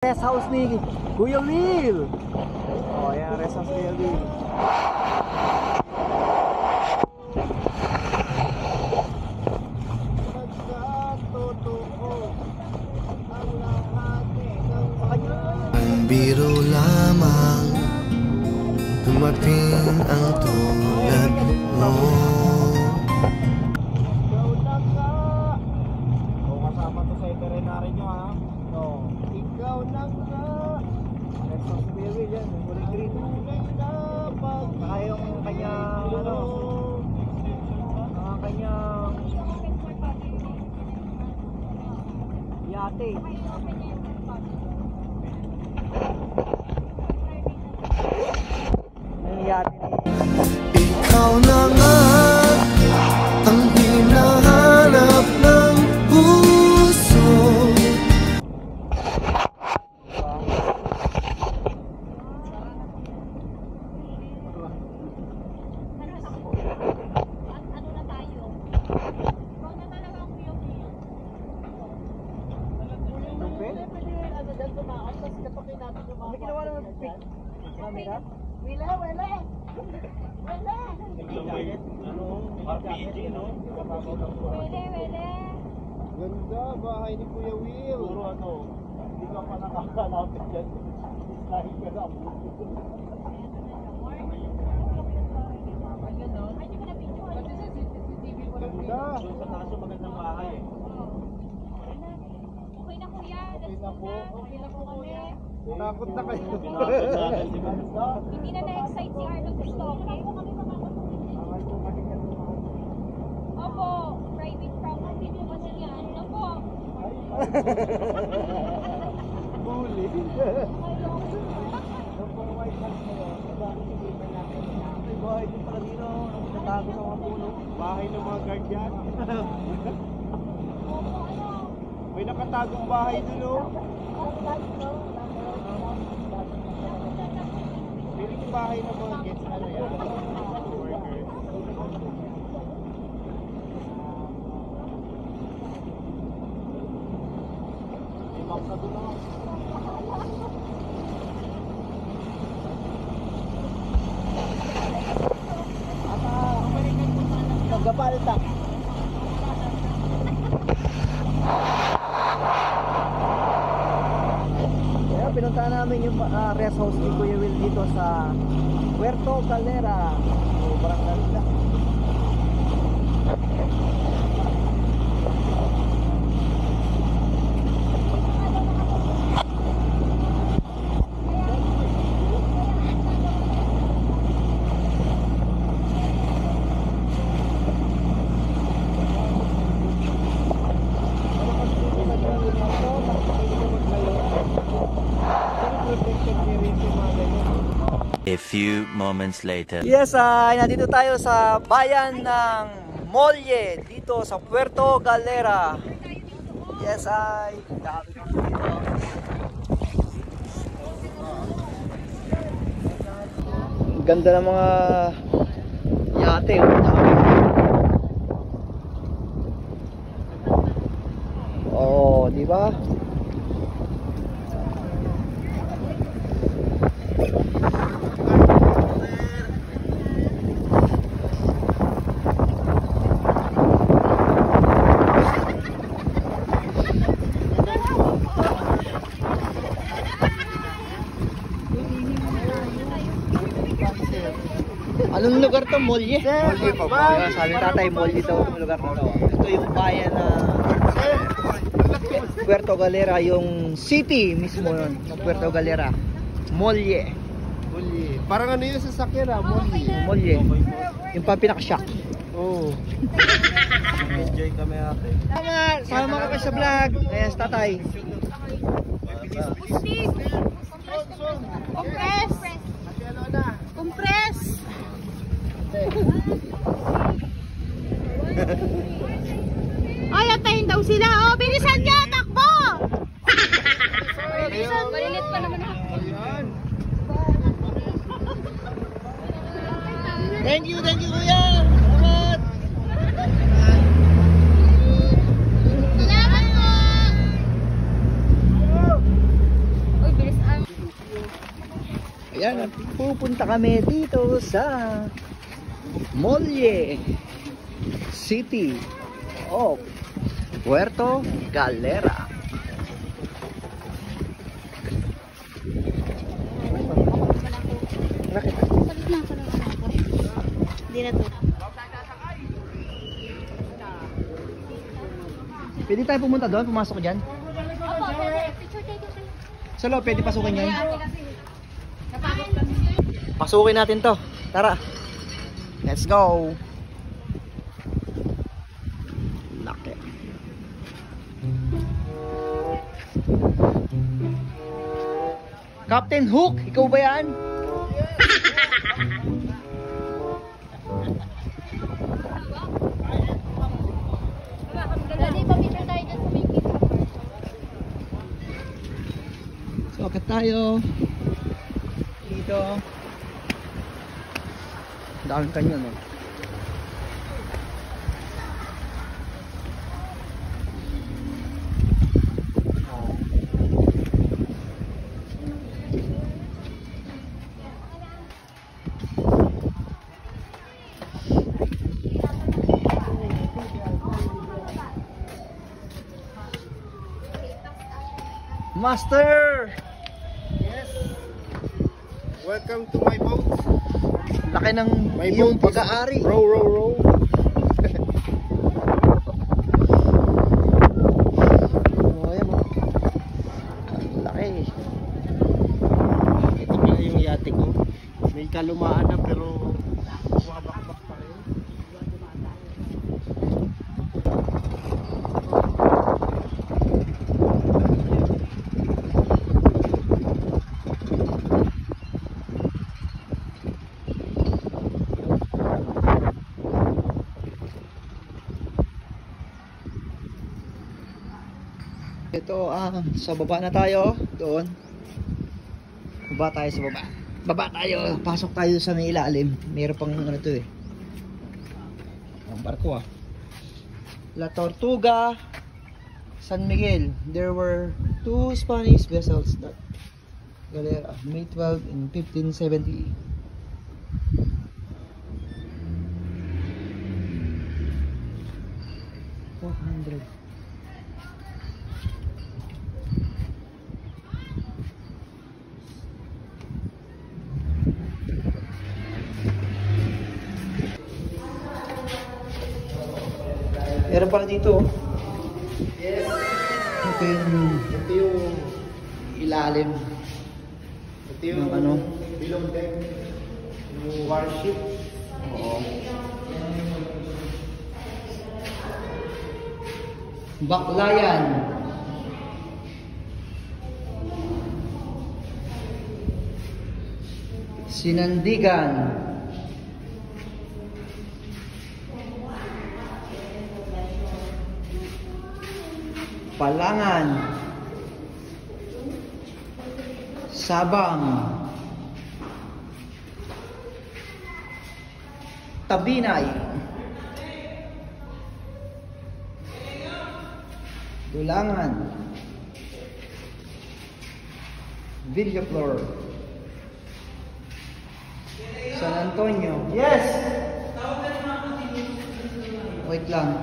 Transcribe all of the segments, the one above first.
rest house ni Kuya Will. Oh, yan, rest house ni Kuya Will. Biro lamang dumating ang tulad mo. Kasama to sa itinerary nyo, ha? Ikaw na nga. Rest of the way yan, yung green. Saka yung kanyang yate. Yung yate ni Ikaw na nga ang hinahanap ng puso. may ginawa naman ng pic. Camera? Wala. RPG, no? Wala. Ganda, bahay ni Kuya Will. Puro ano, hindi ka pa nakakalapit dyan. Islahin ka na. Ganda. Doon sa taso magandang bahay eh. Okay na kuya. Okay na po kami. Takot na kayo. Hindi na na-excite si Arnold gusto. Okay? Opo. Private property po kasi yan. Opo. Bully. Bahay din pala dito. Nagtatago sa mga puno. Bahay ng mga guardian. May nakatagong bahay dun, oh. Piling yung bahay ng mga guests, ano yan? Workers. May map na dun, oh. Nagapalta. Kaya pinuntahan namin yung rest house ni Kuya Will dito sa Puerto Galera. Sobrang ganda. A few moments later. Yes, nandito tayo sa bayan ng Molye dito sa Puerto Galera. Yes, ganda ng mga yate. Oh, di ba? Anong lugar to? Molye? Molye pa ba? Sabi ng tatay, Molye daw ang lugar na to. Ito yung bayan na Puerto Galera, yung city mismo nun, ng Puerto Galera. Molye. Molye. Parang ano yung sasakyan ah, Molye. Molye. Yung pa pinaka-shock. Oo. Enjoy kami ate. Sama ka sa vlog. Yes, tatay. Compress. Compress. Ay, atayin daw sila. Oh, bilisan niya. Takbo! Bilisan. Malilit pa naman ako. Thank you, kuya. Salamat. Salamat po. Ayan, at pupunta kami dito sa Molye City of Puerto Galera. Bakit? Hindi na to. Pwede tayo pumunta doon, pumasok dyan. Opo, pwede. Picture tayo kayo. Sa loob, pwede pasukin yan. Pasukin natin to. Tara. Let's go. Laki. Captain Hook, ikaw ba yan? Dali, pa-picture tayo dyan sa may gate. So, akit tayo. Dito. Daming kanyon, no? Master! Yes. Welcome to my boat. Laki ng My iyong boat is pag-aari. Row, row, row. Oh, ayan, oh. Ang laki. Ito pala yung yate ko. May kalumaan na pero bumabakbak pa rin. Ito, sa baba na tayo. Doon. Baba tayo sa baba. Baba tayo. Pasok tayo sa may ilalim. Meron pang ano to eh. Ang barko La Tortuga, San Miguel. There were 2 Spanish vessels that Galera, May 12 in 1570. Meron pala dito. Yes. Ito yung Ito yung ilalim. ito yung Yung ano? below deck. Yung warship. Oo. Baklayan. Sinandigan. Palangan. Sabang. Tabinay. Dulangan. Villaflor. San Antonio. Yes! Wait lang.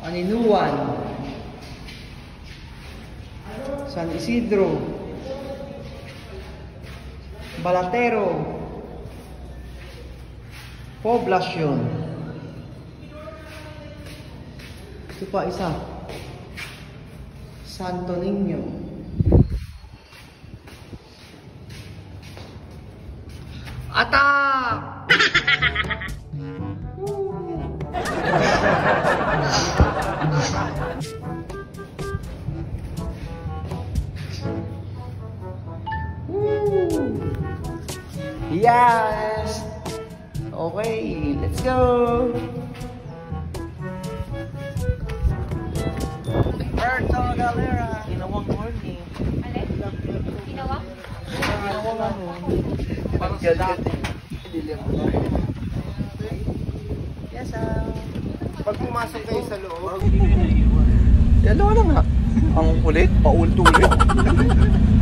Aninuan. San Isidro. Balatero. Poblacion. Ito pa isa. Santo Niño. Atak! Yes! Okay, let's go! Puerto Galera! Ginawang morning. Alin? Ginawa? Ginawang ano? Parang sa dati. Yes, Pag pumasok kayo sa loob, yan lang nga. Ang kulit, paulit-ulit.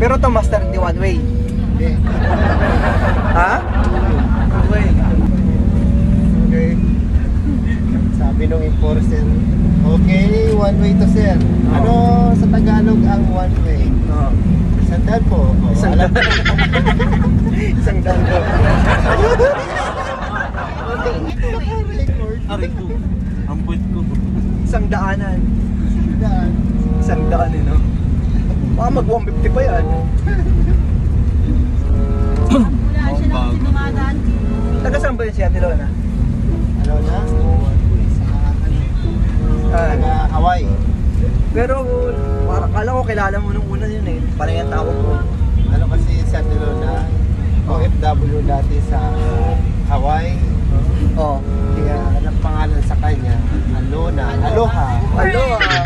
Pero to master, hindi one way. Hindi. Ha? Okay. Okay. Sabi nung enforcer, okay, one way to sir. Ano sa Tagalog ang one way? Oo. Sandal po. Isang Alam daan. Isang daan ko. Aray ko. Ang puwet ko. Isang daanan. Daan. Isang daan eh, no? Baka mag 150 pa yan. Wala siya lang sinumadaan. Taga saan ba yun si Ate Lona? Ano na? Ah, Taga Hawaii. pero akala ko kilala mo nung una yun eh. Parang yung tawag ko. Ano kasi si Ate Lona, OFW dati sa Hawaii. Oo. Kaya ang pangalan sa kanya, Alona. Aloha. Alo ah.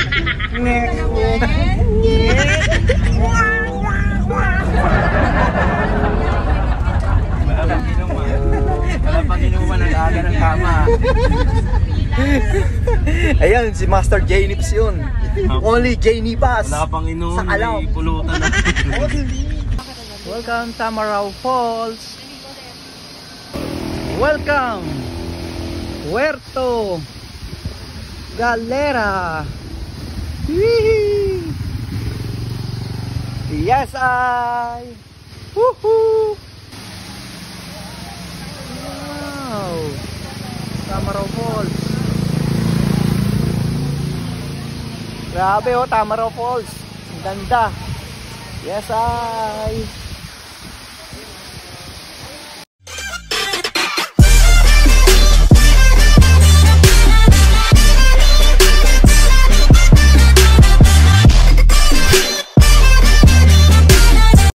Wala pang inuman ng aga ng kama. Ayan, si Master J Nips yun. Only J Nipas. Wala pang inuman, Sa alaw. may pulutan na. Welcome Tamaraw Falls. Welcome Puerto Galera. Wee! Yes, I. Woohoo! Wow! Tamaraw Falls. Grabe oh, Tamaraw Falls. Ang ganda. Yes, I.